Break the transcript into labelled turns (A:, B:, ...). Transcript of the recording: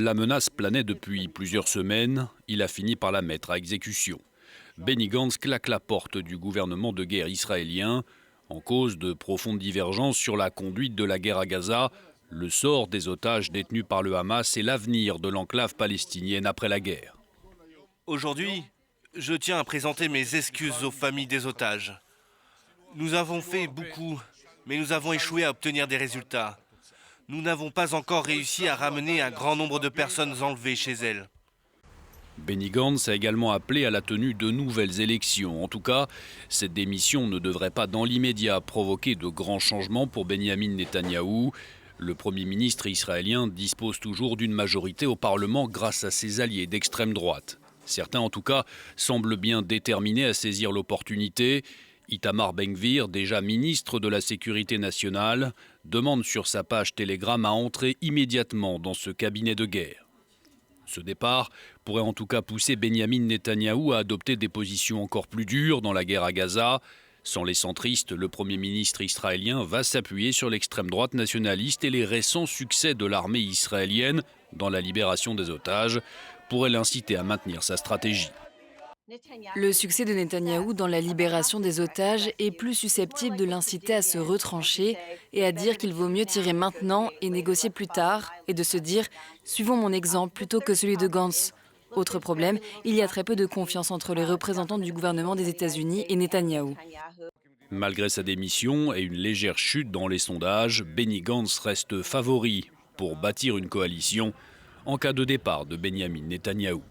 A: La menace planait depuis plusieurs semaines, il a fini par la mettre à exécution. Benny Gantz claque la porte du gouvernement de guerre israélien, en cause de profondes divergences sur la conduite de la guerre à Gaza, le sort des otages détenus par le Hamas et l'avenir de l'enclave palestinienne après la guerre.
B: Aujourd'hui, je tiens à présenter mes excuses aux familles des otages. Nous avons fait beaucoup, mais nous avons échoué à obtenir des résultats. Nous n'avons pas encore réussi à ramener un grand nombre de personnes enlevées chez elles.
A: Benny Gantz a également appelé à la tenue de nouvelles élections. En tout cas, cette démission ne devrait pas dans l'immédiat provoquer de grands changements pour Benyamin Netanyahou. Le Premier ministre israélien dispose toujours d'une majorité au Parlement grâce à ses alliés d'extrême droite. Certains, en tout cas, semblent bien déterminés à saisir l'opportunité. Itamar Ben-Gvir, déjà ministre de la Sécurité nationale, demande sur sa page Telegram à entrer immédiatement dans ce cabinet de guerre. Ce départ pourrait en tout cas pousser Benyamin Netanyahou à adopter des positions encore plus dures dans la guerre à Gaza. Sans les centristes, le Premier ministre israélien va s'appuyer sur l'extrême droite nationaliste et les récents succès de l'armée israélienne dans la libération des otages pourraient l'inciter à maintenir sa stratégie.
C: Le succès de Netanyahou dans la libération des otages est plus susceptible de l'inciter à se retrancher et à dire qu'il vaut mieux tirer maintenant et négocier plus tard, et de se dire « suivons mon exemple plutôt que celui de Gantz ». Autre problème, il y a très peu de confiance entre les représentants du gouvernement des États-Unis et Netanyahou.
A: Malgré sa démission et une légère chute dans les sondages, Benny Gantz reste favori pour bâtir une coalition en cas de départ de Benyamin Netanyahou.